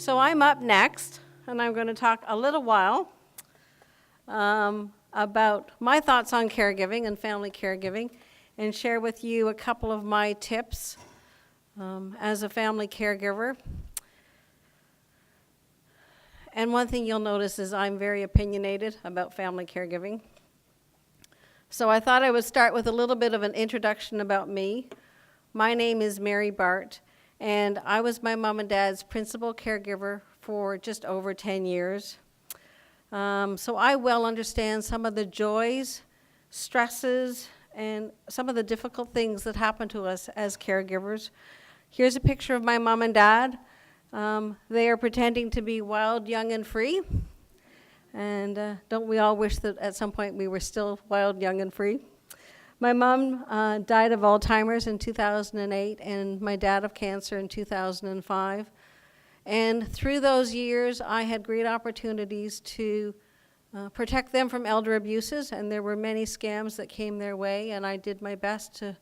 So I'm up next, and I'm going to talk a little while about my thoughts on caregiving and family caregiving, and share with you a couple of my tips as a family caregiver. And one thing you'll notice is I'm very opinionated about family caregiving. So I thought I would start with a little bit of an introduction about me. My name is Mary Bart, and I was my mom and dad's principal caregiver for just over 10 years. So I well understand some of the joys, stresses, and some of the difficult things that happen to us as caregivers. Here's a picture of my mom and dad. They are pretending to be wild, young, and free. And don't we all wish that at some point we were still wild, young, and free? My mom died of Alzheimer's in 2008, and my dad of cancer in 2005. And through those years, I had great opportunities to protect them from elder abuses, and there were many scams that came their way, and I did my best to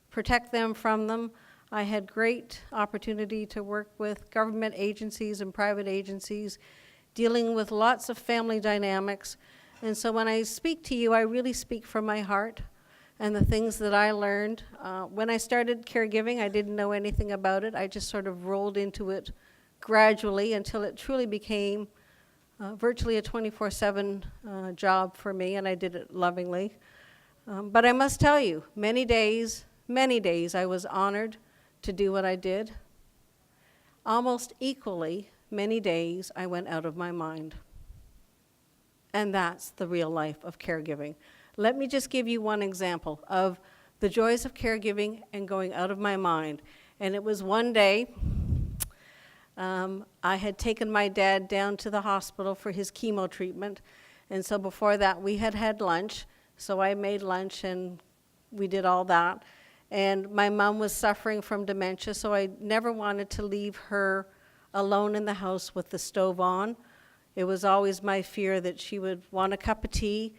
protect them from them. I had great opportunity to work with government agencies and private agencies, dealing with lots of family dynamics. And so when I speak to you, I really speak from my heart and the things that I learned. When I started caregiving, I didn't know anything about it. I just sort of rolled into it gradually until it truly became virtually a 24/7 job for me, and I did it lovingly. But I must tell you, many days I was honored to do what I did. Almost equally, many days I went out of my mind. And that's the real life of caregiving. Let me just give you one example of the joys of caregiving and going out of my mind. And it was one day, I had taken my dad down to the hospital for his chemo treatment. And so before that, we had had lunch. So I made lunch and we did all that. And my mom was suffering from dementia, so I never wanted to leave her alone in the house with the stove on. It was always my fear that she would want a cup of tea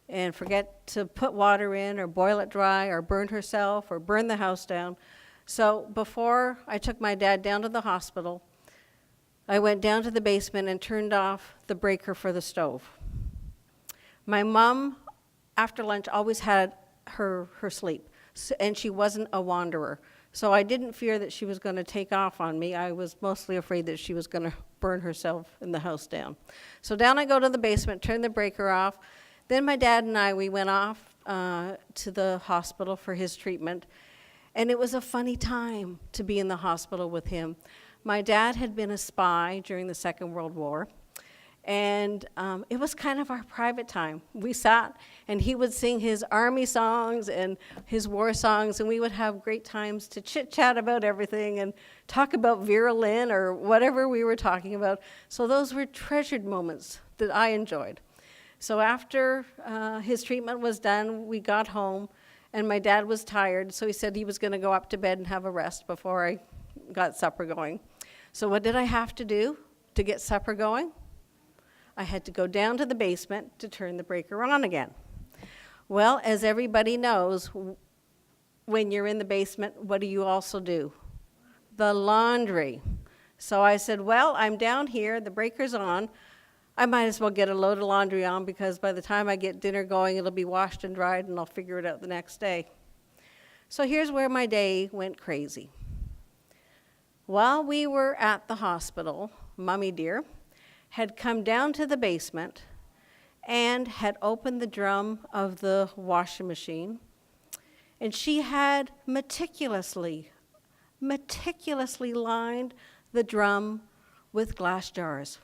and forget to put water in or boil it dry or burn herself or burn the house down. So before I took my dad down to the hospital, I went down to the basement and turned off the breaker for the stove. My mom, after lunch, always had her sleep, and she wasn't a wanderer. So I didn't fear that she was going to take off on me. I was mostly afraid that she was going to burn herself in the house down. So down I go to the basement, turn the breaker off. Then my dad and we went off to the hospital for his treatment. And it was a funny time to be in the hospital with him. My dad had been a spy during the Second World War. And it was kind of our private time. We sat, and he would sing his army songs and his war songs, and we would have great times to chit-chat about everything and talk about Vera Lynn or whatever we were talking about. So those were treasured moments that I enjoyed. So after his treatment was done, we got home, and my dad was tired, so he said he was going to go up to bed and have a rest before I got supper going. So what did I have to do to get supper going? I had to go down to the basement to turn the breaker on again. Well, as everybody knows, when you're in the basement, what do you also do? The laundry. So I said, well, I'm down here, the breaker's on. I might as well get a load of laundry on because by the time I get dinner going, it'll be washed and dried and I'll figure it out the next day. So here's where my day went crazy. While we were at the hospital, Mommy dear had come down to the basement and had opened the drum of the washing machine, and she had meticulously lined the drum with glass jars.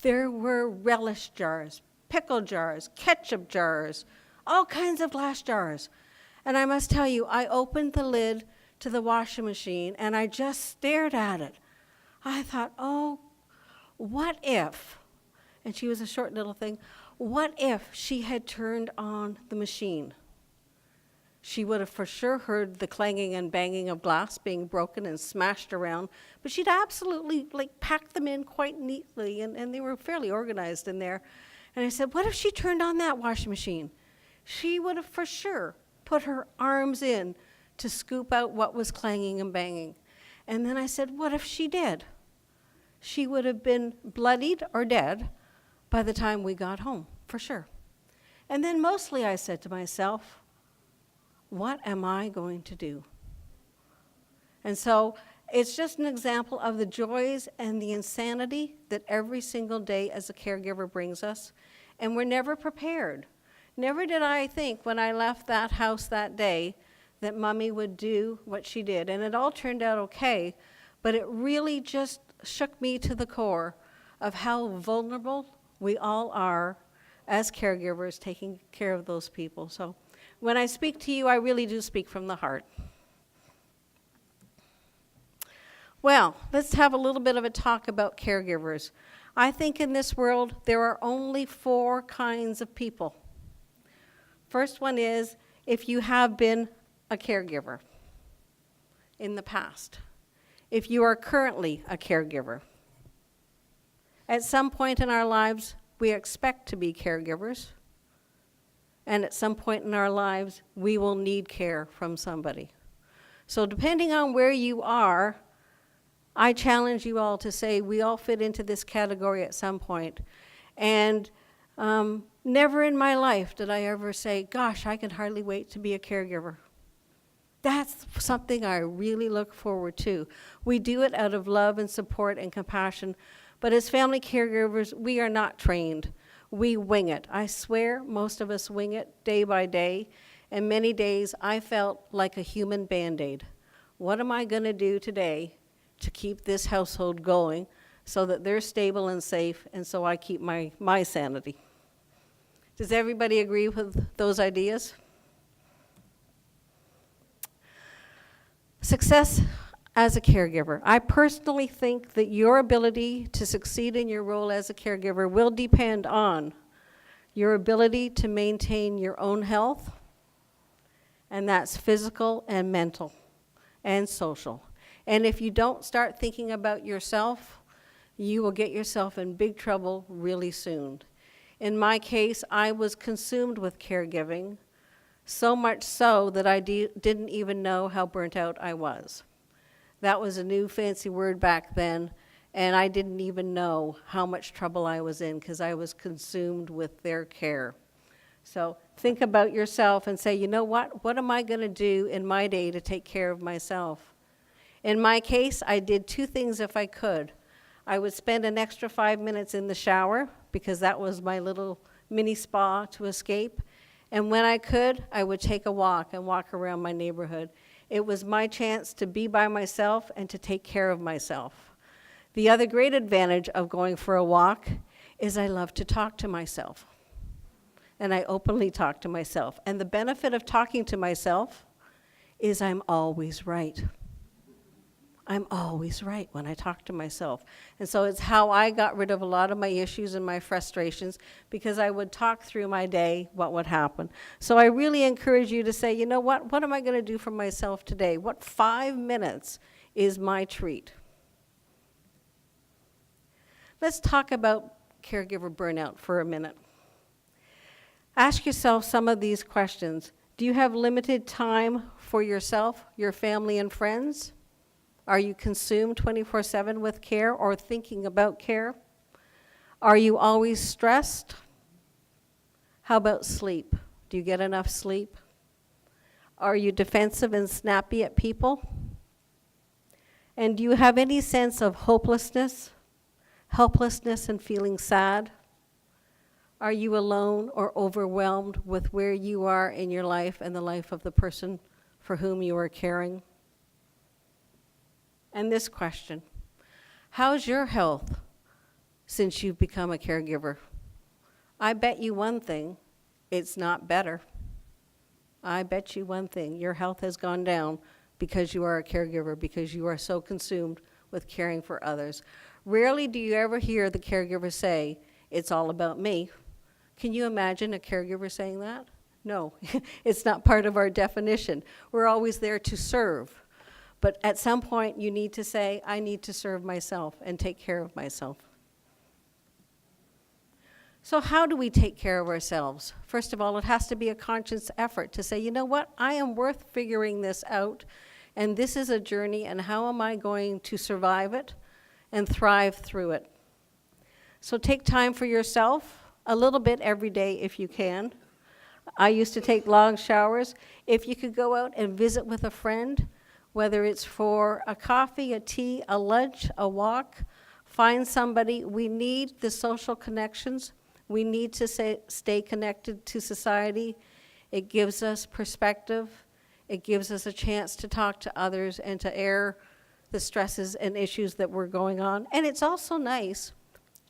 There were relish jars, pickle jars, ketchup jars, all kinds of glass jars. And I must tell you, I opened the lid to the washing machine and I just stared at it. I thought, oh, what if, and she was a short little thing, what if she had turned on the machine? She would have for sure heard the clanging and banging of glass being broken and smashed around, but she'd absolutely packed them in quite neatly, and they were fairly organized in there. And I said, what if she turned on that washing machine? She would have for sure put her arms in to scoop out what was clanging and banging. And then I said, what if she did? She would have been bloodied or dead by the time we got home, for sure. And then mostly I said to myself, what am I going to do? And so it's just an example of the joys and the insanity that every single day as a caregiver brings us, and we're never prepared. Never did I think when I left that house that day that Mommy would do what she did, and it all turned out okay, but it really just shook me to the core of how vulnerable we all are as caregivers taking care of those people. So when I speak to you, I really do speak from the heart. Well, let's have a little bit of a talk about caregivers. I think in this world, there are only 4 kinds of people. First one is if you have been a caregiver in the past. If you are currently a caregiver. At some point in our lives, we expect to be caregivers. And at some point in our lives, we will need care from somebody. So depending on where you are, I challenge you all to say we all fit into this category at some point. And never in my life did I ever say, gosh, I can hardly wait to be a caregiver. That's something I really look forward to. We do it out of love and support and compassion, but as family caregivers, we are not trained. We wing it. I swear most of us wing it day by day, and many days I felt like a human Band-Aid. What am I going to do today to keep this household going so that they're stable and safe, and so I keep my sanity? Does everybody agree with those ideas? Success as a caregiver. I personally think that your ability to succeed in your role as a caregiver will depend on your ability to maintain your own health, and that's physical and mental and social. And if you don't start thinking about yourself, you will get yourself in big trouble really soon. In my case, I was consumed with caregiving, so much so that I didn't even know how burnt out I was. That was a new fancy word back then, and I didn't even know how much trouble I was in because I was consumed with their care. So think about yourself and say, you know what am I going to do in my day to take care of myself? In my case, I did 2 things if I could. I would spend an extra 5 minutes in the shower because that was my little mini spa to escape. And when I could, I would take a walk and walk around my neighborhood. It was my chance to be by myself and to take care of myself. The other great advantage of going for a walk is I love to talk to myself. And I openly talk to myself. And the benefit of talking to myself is I'm always right. I'm always right when I talk to myself. And so it's how I got rid of a lot of my issues and my frustrations, because I would talk through my day what would happen. So I really encourage you to say, you know what am I going to do for myself today? What 5 minutes is my treat? Let's talk about caregiver burnout for a minute. Ask yourself some of these questions. Do you have limited time for yourself, your family, and friends? Are you consumed 24/7 with care or thinking about care? Are you always stressed? How about sleep? Do you get enough sleep? Are you defensive and snappy at people? And do you have any sense of hopelessness, helplessness, and feeling sad? Are you alone or overwhelmed with where you are in your life and the life of the person for whom you are caring? And this question, how's your health since you've become a caregiver? I bet you one thing, it's not better. I bet you one thing, your health has gone down because you are a caregiver, because you are so consumed with caring for others. Rarely do you ever hear the caregiver say, it's all about me. Can you imagine a caregiver saying that? No, it's not part of our definition. We're always there to serve. But at some point, you need to say, I need to serve myself and take care of myself. So how do we take care of ourselves? First of all, it has to be a conscious effort to say, you know what, I am worth figuring this out, And this is a journey, and how am I going to survive it and thrive through it? So take time for yourself, a little bit every day if you can. I used to take long showers. If you could go out and visit with a friend, whether it's for a coffee, a tea, a lunch, a walk, find somebody. We need the social connections. We need to stay connected to society. It gives us perspective. It gives us a chance to talk to others and to air the stresses and issues that were going on. And it's also nice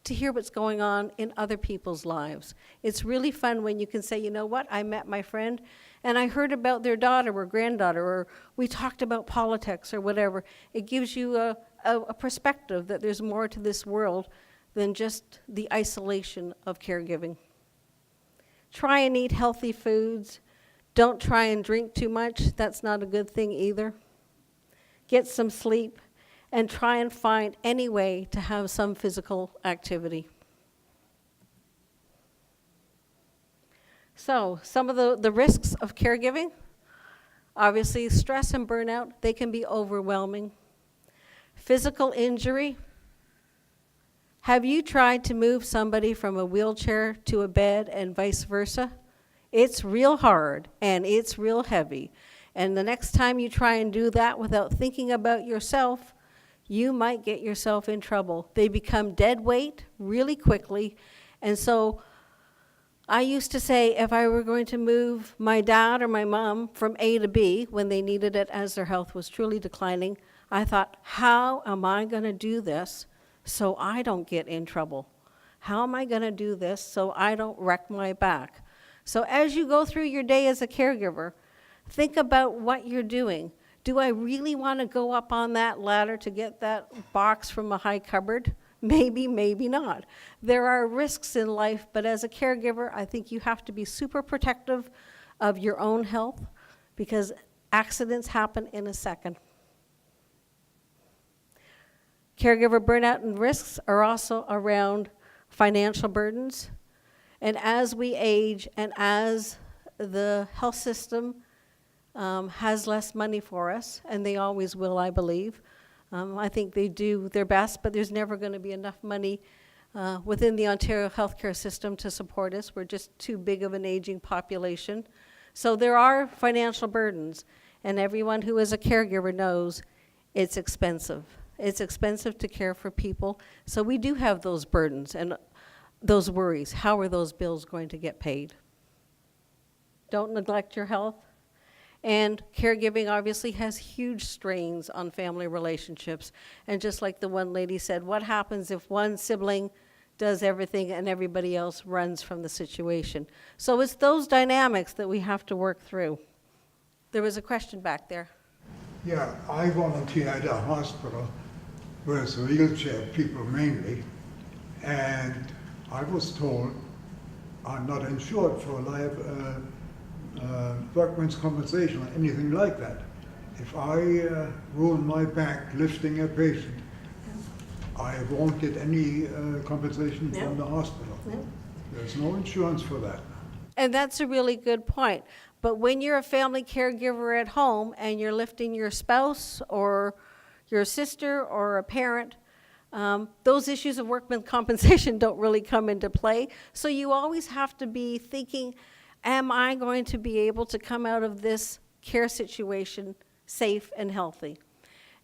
to hear what's going on in other people's lives. It's really fun when you can say, you know what, I met my friend and I heard about their daughter or granddaughter, or we talked about politics or whatever. It gives you a perspective that there's more to this world than just the isolation of caregiving. Try and eat healthy foods. Don't try and drink too much. That's not a good thing either. Get some sleep. And try and find any way to have some physical activity. So, some of the risks of caregiving, obviously stress and burnout, they can be overwhelming. Physical injury. Have you tried to move somebody from a wheelchair to a bed and vice versa? It's real hard and it's real heavy. And the next time you try and do that without thinking about yourself, you might get yourself in trouble. They become dead weight really quickly. And so I used to say if I were going to move my dad or my mom from A to B when they needed it as their health was truly declining, I thought, how am I going to do this so I don't get in trouble? How am I going to do this so I don't wreck my back? So as you go through your day as a caregiver, think about what you're doing. Do I really want to go up on that ladder to get that box from a high cupboard? Maybe, maybe not. There are risks in life, but as a caregiver, I think you have to be super protective of your own health because accidents happen in a second. Caregiver burnout and risks are also around financial burdens. And as we age and as the health system has less money for us, and they always will, I believe. I think they do their best, but there's never going to be enough money within the Ontario healthcare system to support us. We're just too big of an aging population. So there are financial burdens, and everyone who is a caregiver knows it's expensive. It's expensive to care for people, so we do have those burdens and those worries. How are those bills going to get paid? Don't neglect your health. And caregiving obviously has huge strains on family relationships. And just like the one lady said, what happens if one sibling does everything and everybody else runs from the situation? So it's those dynamics that we have to work through. There was a question back there. Yeah, I volunteer at a hospital with wheelchair people mainly, and I was told I'm not insured for workman's compensation or anything like that. If I ruin my back lifting a patient, I won't get any compensation from the hospital. No. There's no insurance for that. And that's a really good point. But when you're a family caregiver at home and you're lifting your spouse or your sister or a parent, those issues of workman's compensation don't really come into play. So you always have to be thinking, am I going to be able to come out of this care situation safe and healthy?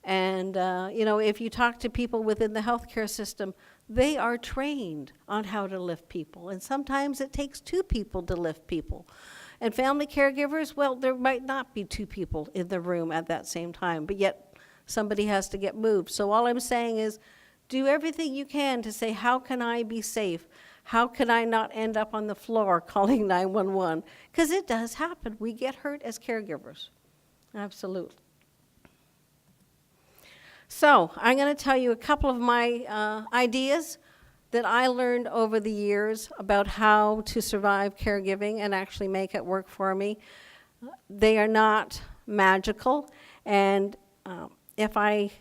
And, if you talk to people within the healthcare system, they are trained on how to lift people. And sometimes it takes two people to lift people. And family caregivers, well, there might not be two people in the room at that same time, but yet somebody has to get moved. So all I'm saying is do everything you can to say, how can I be safe? How can I not end up on the floor calling 911? Because it does happen. We get hurt as caregivers. Absolutely. So I'm going to tell you a couple of my ideas that I learned over the years about how to survive caregiving and actually make it work for me. They are not magical, and if I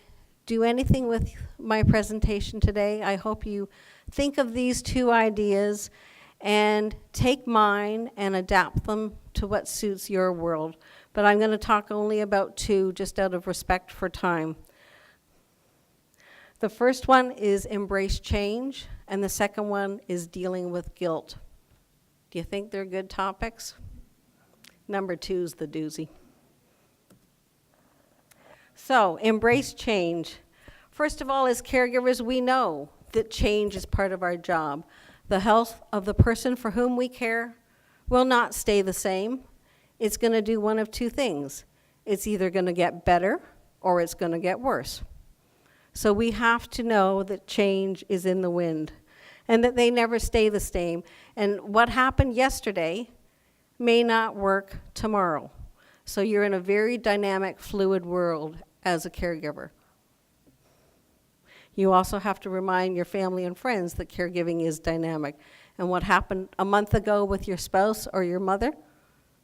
do anything with my presentation today, I hope you think of these two ideas and take mine and adapt them to what suits your world. but I'm going to talk only about two just out of respect for time. The first one is embrace change, and the second one is dealing with guilt. Do you think they're good topics? Number 2 is the doozy. So, embrace change. First of all, as caregivers, we know that change is part of our job. The health of the person for whom we care will not stay the same. It's going to do one of two things. It's either going to get better or it's going to get worse. So we have to know that change is in the wind and that they never stay the same. And what happened yesterday may not work tomorrow. So you're in a very dynamic, fluid world as a caregiver. You also have to remind your family and friends that caregiving is dynamic. And what happened a month ago with your spouse or your mother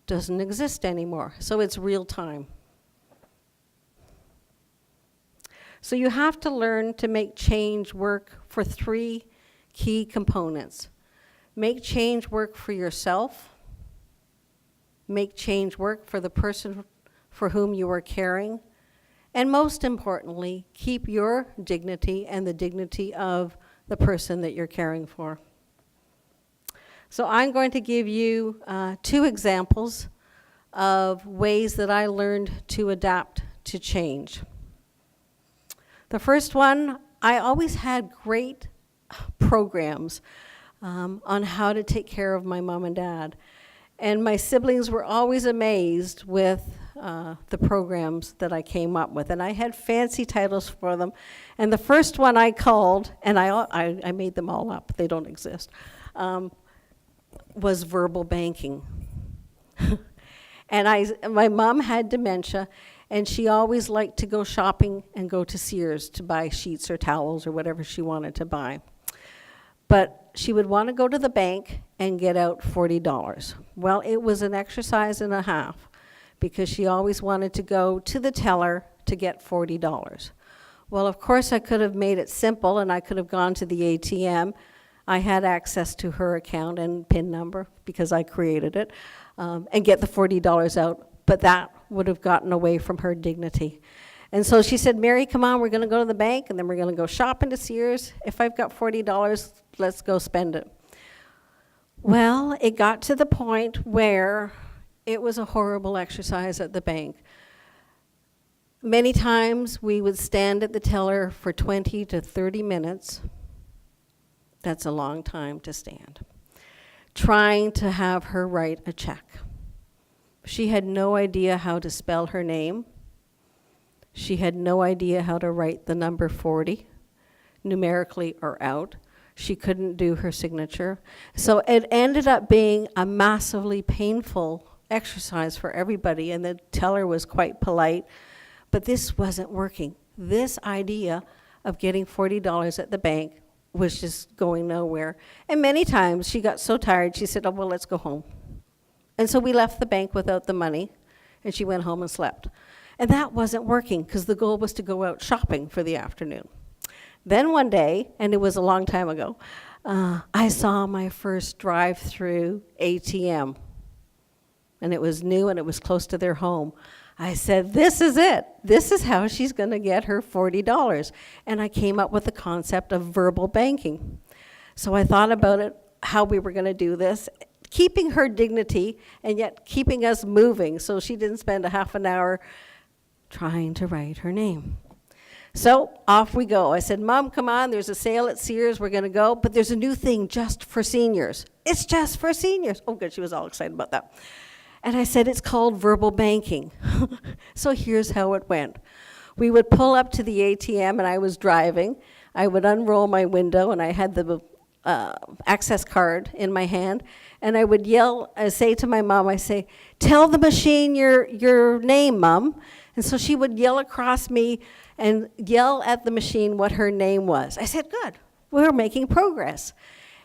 doesn't exist anymore. So it's real time. So you have to learn to make change work for 3 key components. Make change work for yourself. Make change work for the person for whom you are caring. And most importantly, keep your dignity and the dignity of the person that you're caring for. So I'm going to give you 2 examples of ways that I learned to adapt to change. The first one, I always had great programs on how to take care of my mom and dad. And my siblings were always amazed with the programs that I came up with. And I had fancy titles for them. And the first one I called, and I made them all up, they don't exist, was verbal banking. And my mom had dementia, and she always liked to go shopping and go to Sears to buy sheets or towels or whatever she wanted to buy. But she would want to go to the bank and get out $40. Well, it was an exercise and a half because she always wanted to go to the teller to get $40. Well, of course, I could have made it simple and I could have gone to the ATM. I had access to her account and PIN number because I created it, and get the $40 out, but that would have gotten away from her dignity. And so she said, Mary, come on, we're going to go to the bank, and then we're going to go shopping to Sears. If I've got $40, let's go spend it. Well, it got to the point where it was a horrible exercise at the bank. Many times we would stand at the teller for 20 to 30 minutes. That's a long time to stand, trying to have her write a check. She had no idea how to spell her name. She had no idea how to write the number 40, numerically or out. She couldn't do her signature. So it ended up being a massively painful exercise for everybody, and the teller was quite polite, but this wasn't working. This idea of getting $40 at the bank was just going nowhere. And many times she got so tired, she said, oh, well, let's go home. And so we left the bank without the money, and she went home and slept. And that wasn't working because the goal was to go out shopping for the afternoon. Then one day, and it was a long time ago, I saw my first drive-through ATM. And it was new and it was close to their home. I said, this is it. This is how she's going to get her $40. And I came up with the concept of verbal banking. So I thought about it, how we were going to do this, keeping her dignity and yet keeping us moving so she didn't spend a half an hour trying to write her name. So off we go. I said, Mom, come on, there's a sale at Sears, we're going to go, but there's a new thing just for seniors. It's just for seniors. Oh, good, she was all excited about that. And I said, it's called verbal banking. So here's how it went. We would pull up to the ATM, and I was driving. I would unroll my window, and I had the access card in my hand, and I would yell, I say to my mom, I say, tell the machine your name, Mom. And so she would yell across me and yell at the machine what her name was. I said, good, we're making progress.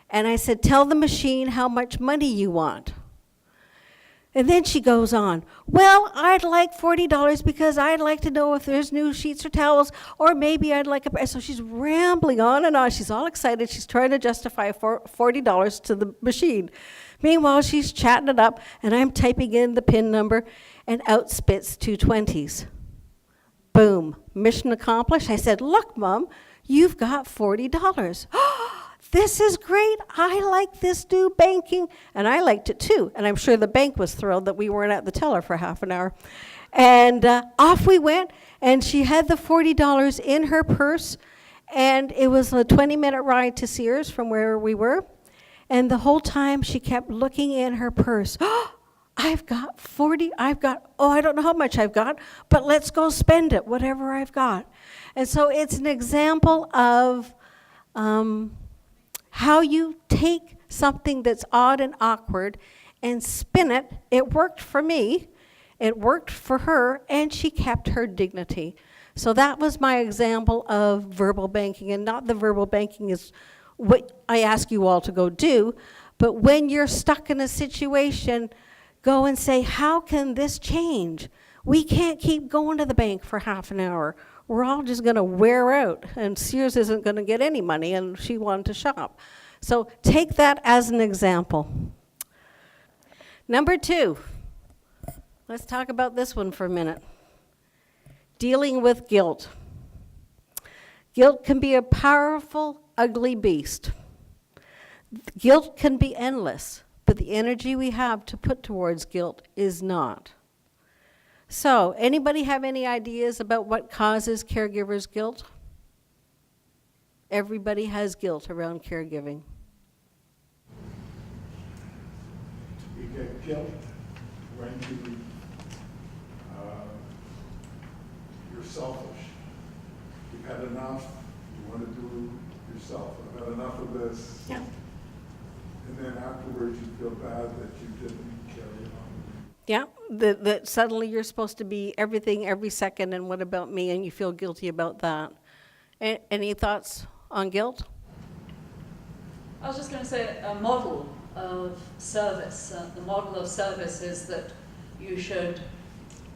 And I said, tell the machine how much money you want. And then she goes on, well, I'd like $40 because I'd like to know if there's new sheets or towels, or maybe I'd like a... So she's rambling on and on. She's all excited. She's trying to justify $40 to the machine Meanwhile, she's chatting it up, and I'm typing in the PIN number, and out spits 220s. Boom, mission accomplished. I said, look, Mom, you've got $40. This is great. I like this new banking. And I liked it too. And I'm sure the bank was thrilled that we weren't at the teller for half an hour. And off we went, and she had the $40 in her purse, and it was a 20-minute ride to Sears from where we were. And the whole time she kept looking in her purse. I've got 40, I don't know how much I've got, but let's go spend it, whatever I've got. And so it's an example of how you take something that's odd and awkward and spin it. It worked for me, it worked for her, and she kept her dignity. So that was my example of verbal banking, and not the verbal banking is what I ask you all to go do, but when you're stuck in a situation, go and say, how can this change? We can't keep going to the bank for half an hour. We're all just going to wear out, and Sears isn't going to get any money, and she wanted to shop. So take that as an example. Number 2, let's talk about this one for a minute. Dealing with guilt. Guilt can be a powerful, ugly beast. Guilt can be endless, but the energy we have to put towards guilt is not. So, anybody have any ideas about what causes caregivers guilt? Everybody has guilt around caregiving. You get guilt when you're selfish. You've had enough, you want to do yourself. I've had enough of this. Yeah. And then afterwards you feel bad that you didn't carry on. Yeah, that suddenly you're supposed to be everything every second, and what about me, and you feel guilty about that. Any thoughts on guilt? I was just going to say a model of service. The model of service is that you should,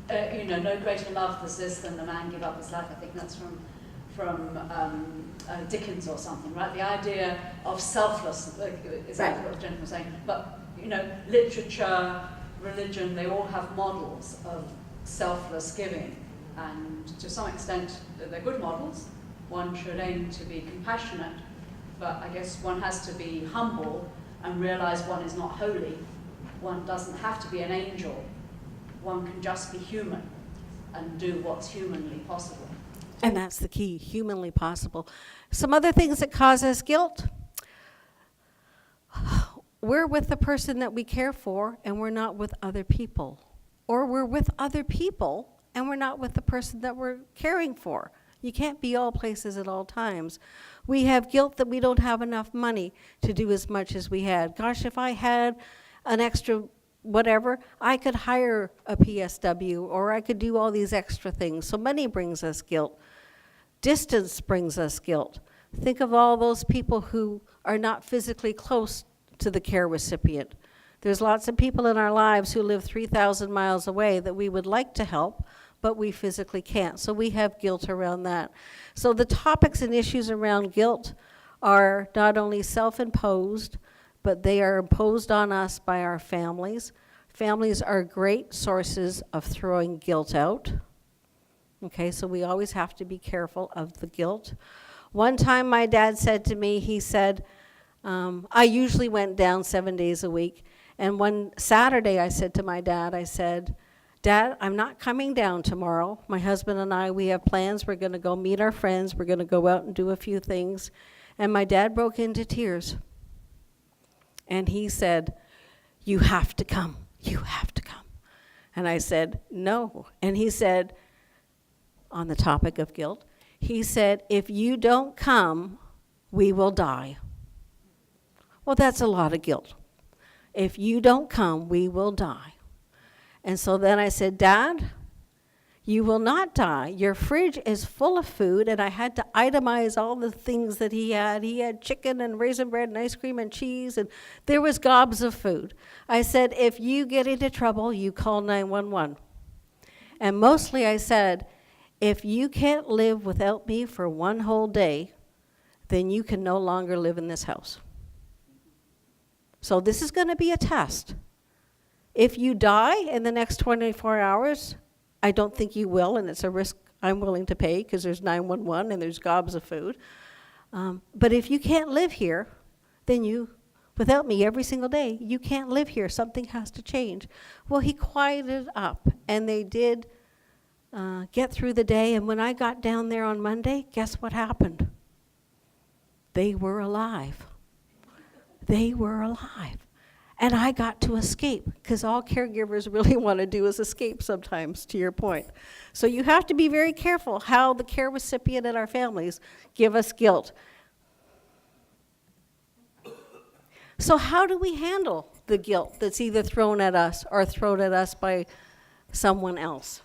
no greater love does this than the man give up his life. I think that's from Dickens or something, right? The idea of selfless, exactly what the gentleman was saying. But, literature, religion, they all have models of selfless giving. And to some extent, they're good models. One should aim to be compassionate, but I guess one has to be humble and realize one is not holy. One doesn't have to be an angel. One can just be human and do what's humanly possible. And that's the key, humanly possible. Some other things that cause us guilt. We're with the person that we care for, and we're not with other people. Or we're with other people, and we're not with the person that we're caring for. You can't be all places at all times. We have guilt that we don't have enough money to do as much as we had. Gosh, if I had an extra whatever, I could hire a PSW, or I could do all these extra things. So money brings us guilt. Distance brings us guilt. Think of all those people who are not physically close to the care recipient. There's lots of people in our lives who live 3,000 miles away that we would like to help, but we physically can't. So we have guilt around that. So the topics and issues around guilt are not only self-imposed, but they are imposed on us by our families. Families are great sources of throwing guilt out. Okay, so we always have to be careful of the guilt. One time my dad said to me, he said, I usually went down 7 days a week. And one Saturday I said to my dad, I said, Dad, I'm not coming down tomorrow. My husband and I, we have plans. We're going to go meet our friends. We're going to go out and do a few things. And my dad broke into tears. And he said, you have to come. You have to come. And I said, no. And he said, on the topic of guilt, he said, if you don't come, we will die. Well, that's a lot of guilt. If you don't come, we will die. And so then I said, Dad, you will not die. Your fridge is full of food, and I had to itemize all the things that he had. He had chicken and raisin bread and ice cream and cheese, and there was gobs of food. I said, if you get into trouble, you call 911. And mostly I said, if you can't live without me for one whole day, then you can no longer live in this house. So this is going to be a test. If you die in the next 24 hours, I don't think you will, and it's a risk I'm willing to pay because there's 911 and there's gobs of food. But if you can't live here, then without me every single day, you can't live here. Something has to change. Well, he quieted up, and they did get through the day. And when I got down there on Monday, guess what happened? They were alive. They were alive. And I got to escape, because all caregivers really want to do is escape sometimes, to your point. So you have to be very careful how the care recipient and our families give us guilt. So how do we handle the guilt that's either thrown at us or thrown at us by someone else?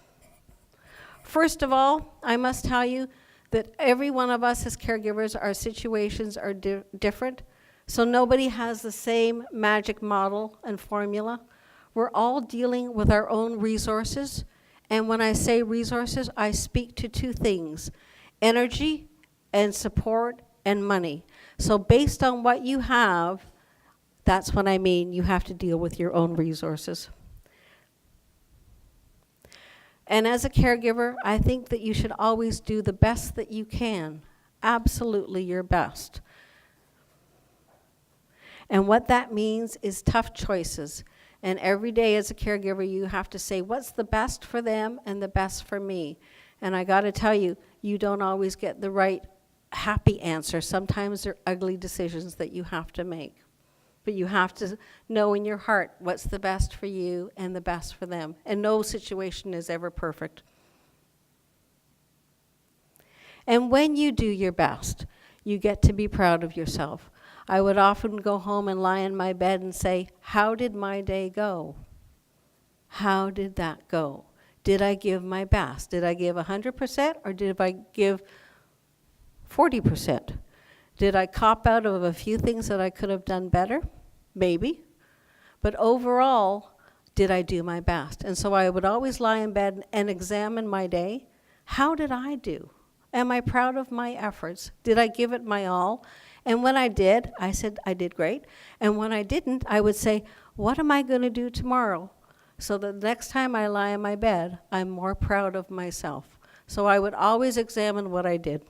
First of all, I must tell you that every one of us as caregivers, our situations are different. So nobody has the same magic model and formula. We're all dealing with our own resources. And when I say resources, I speak to two things: energy and support and money. So based on what you have, that's what I mean. You have to deal with your own resources. And as a caregiver, I think that you should always do the best that you can. Absolutely your best. And what that means is tough choices. And every day as a caregiver, you have to say, what's the best for them and the best for me? And I got to tell you, you don't always get the right happy answer. Sometimes they're ugly decisions that you have to make. But you have to know in your heart what's the best for you and the best for them. And no situation is ever perfect. And when you do your best, you get to be proud of yourself. I would often go home and lie in my bed and say, how did my day go? How did that go? Did I give my best? Did I give 100% or did I give 40%? Did I cop out of a few things that I could have done better? Maybe. But overall, did I do my best? And so I would always lie in bed and examine my day. How did I do? Am I proud of my efforts? Did I give it my all? And when I did, I said I did great. And when I didn't, I would say, what am I going to do tomorrow? So the next time I lie in my bed, I'm more proud of myself. So I would always examine what I did.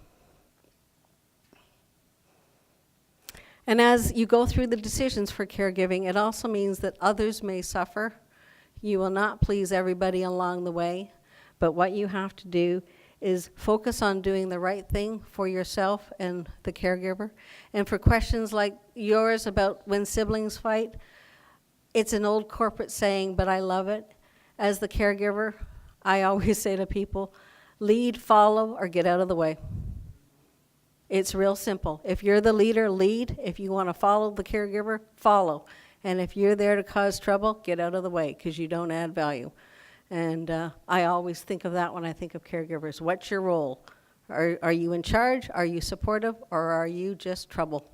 And as you go through the decisions for caregiving, it also means that others may suffer. You will not please everybody along the way, but what you have to do is focus on doing the right thing for yourself and the caregiver. And for questions like yours about when siblings fight, it's an old corporate saying, but I love it. As the caregiver, I always say to people, lead, follow, or get out of the way. It's real simple. If you're the leader, lead. If you want to follow the caregiver, follow. And if you're there to cause trouble, get out of the way because you don't add value. And I always think of that when I think of caregivers. What's your role? Are you in charge? Are you supportive? Or are you just trouble?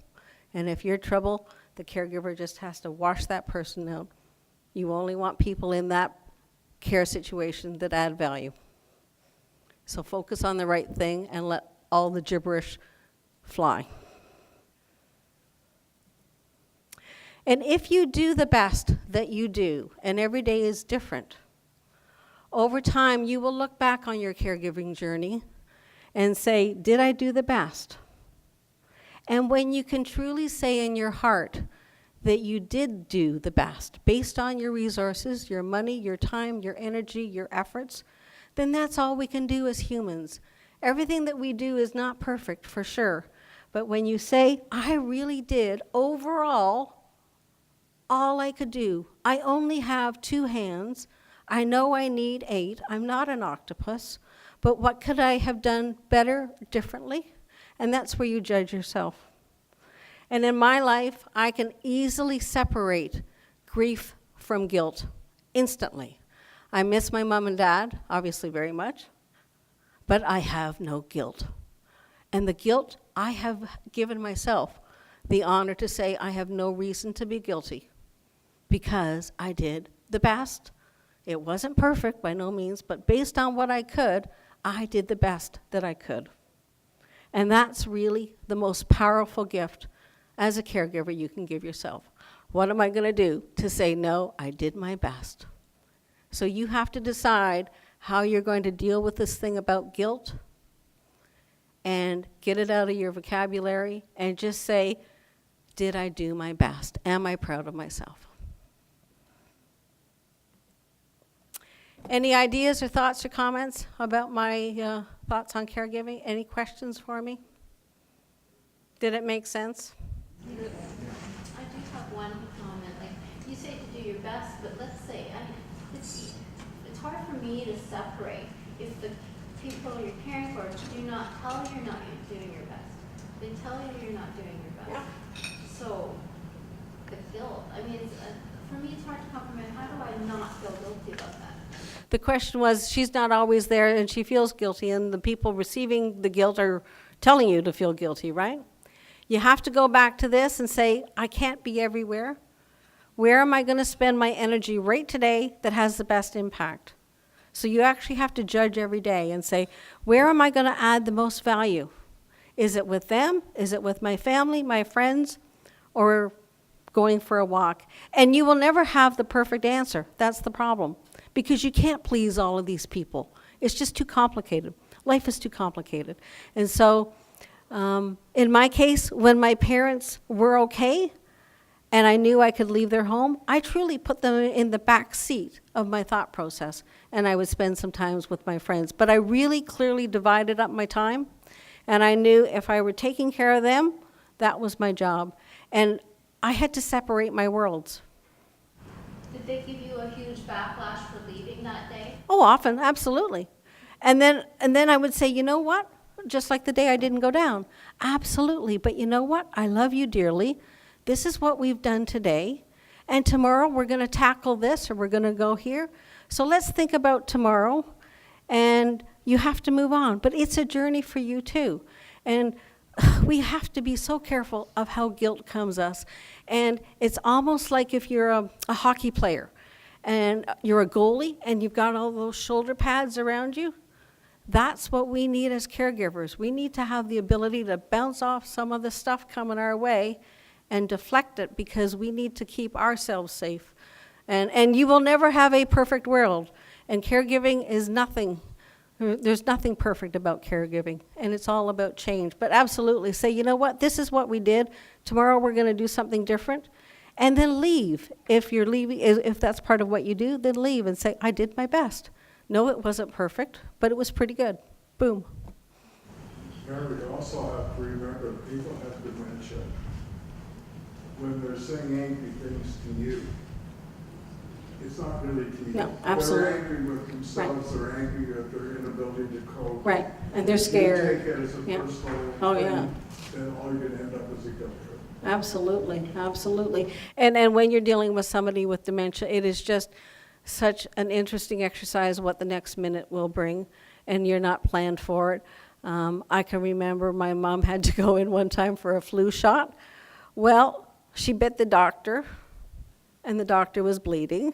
And if you're trouble, the caregiver just has to wash that person out. You only want people in that care situation that add value. So focus on the right thing and let all the gibberish fly. And if you do the best that you do, and every day is different, over time you will look back on your caregiving journey and say, did I do the best? And when you can truly say in your heart that you did do the best, based on your resources, your money, your time, your energy, your efforts, then that's all we can do as humans. Everything that we do is not perfect, for sure. But when you say, I really did, overall, all I could do, I only have 2 hands, I know I need 8, I'm not an octopus, but what could I have done better, differently? And that's where you judge yourself. And in my life, I can easily separate grief from guilt instantly. I miss my mom and dad, obviously very much, but I have no guilt. And the guilt, I have given myself the honor to say I have no reason to be guilty because I did the best. It wasn't perfect by no means, but based on what I could, I did the best that I could. And that's really the most powerful gift as a caregiver you can give yourself. What am I going to do to say, no, I did my best? So you have to decide how you're going to deal with this thing about guilt and get it out of your vocabulary and just say, did I do my best? Am I proud of myself? Any ideas or thoughts or comments about my thoughts on caregiving? Any questions for me? Did it make sense? I do have one comment. Like, you say to do your best, but let's say, it's hard for me to separate if the people you're caring for do not tell you you're not doing your best. They tell you you're not doing your best. Yeah. So, the guilt, for me it's hard to comprehend. How do I not feel guilty about that? The question was, she's not always there and she feels guilty, and the people receiving the guilt are telling you to feel guilty, right? You have to go back to this and say, I can't be everywhere. Where am I going to spend my energy right today that has the best impact? So you actually have to judge every day and say, where am I going to add the most value? Is it with them? Is it with my family, my friends, or going for a walk? And you will never have the perfect answer. That's the problem. Because you can't please all of these people. It's just too complicated. Life is too complicated. And so, in my case, when my parents were okay, and I knew I could leave their home, I truly put them in the back seat of my thought process, and I would spend some time with my friends. But I really clearly divided up my time, and I knew if I were taking care of them, that was my job. And I had to separate my worlds. Did they give you a huge backlash for leaving that day? Oh, often, absolutely. And then I would say, you know what? Just like the day I didn't go down. Absolutely. But you know what? I love you dearly. This is what we've done today. And tomorrow we're going to tackle this, or we're going to go here. So let's think about tomorrow. And you have to move on. But it's a journey for you too. And we have to be so careful of how guilt comes us. And it's almost like if you're a hockey player and you're a goalie and you've got all those shoulder pads around you. That's what we need as caregivers. We need to have the ability to bounce off some of the stuff coming our way and deflect it, because we need to keep ourselves safe. And you will never have a perfect world. And caregiving is nothing. There's nothing perfect about caregiving, and it's all about change. But absolutely say, you know what, this is what we did. Tomorrow we're going to do something different. And then leave. If you're leaving, if that's part of what you do, then leave and say, I did my best. No, it wasn't perfect, but it was pretty good. Boom. Mary, you also have to remember people have dementia. When they're saying angry things to you, it's not really to you. No, absolutely. They're angry with themselves, Right. They're angry at their inability to cope. Right, and they're scared. You take it as a Yeah. personal Oh, thing, yeah. then all you're going to end up is a guilt trip. Absolutely, absolutely. And when you're dealing with somebody with dementia, it is just such an interesting exercise what the next minute will bring, and you're not planned for it. I can remember my mom had to go in one time for a flu shot. Well, she bit the doctor, and the doctor was bleeding,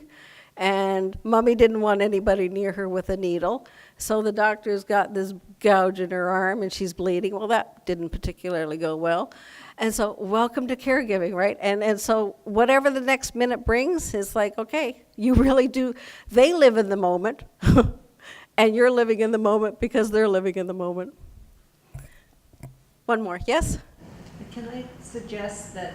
and Mommy didn't want anybody near her with a needle, so the doctor's got this gouge in her arm, and she's bleeding. Well, that didn't particularly go well. And so, welcome to caregiving, right? And so, whatever the next minute brings is like, okay, you really do. They live in the moment, and you're living in the moment because they're living in the moment. One more, yes? Can I suggest that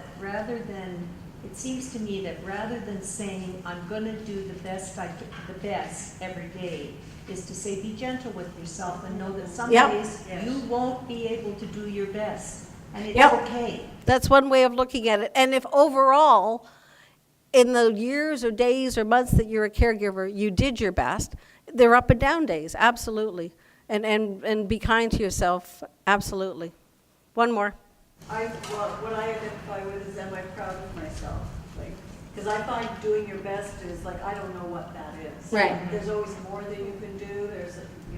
it seems to me that rather than saying, I'm going to do the best every day, is to say, be gentle with yourself and know that some Yep. days you won't be able to do your best. And it's Yep. okay. That's one way of looking at it. And if overall, in the years or days or months that you're a caregiver, you did your best, there are up and down days, absolutely. And be kind to yourself, absolutely. One more. What I identify with is, am I proud of myself? Because I find doing your best is like, I don't know what that is. Right. There's always more that you can do.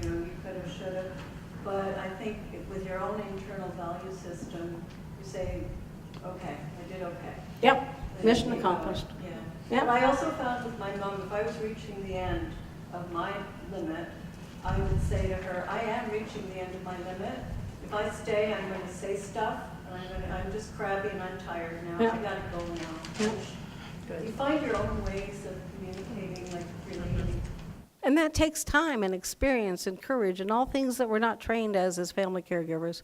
You could have, should have. But I think with your own internal value system, you say, okay, I did okay. Yep, Then mission you keep accomplished. going. Yeah. Yep. But I also found with my mom, if I was reaching the end of my limit, I would say to her, I am reaching the end of my limit. If I stay, I'm going to say stuff, and I'm just crabby and I'm tired now, Yeah. I gotta go now. Yeah. You find your own ways of communicating, like really, And that takes time and experience and courage and all things that we're not trained as family caregivers.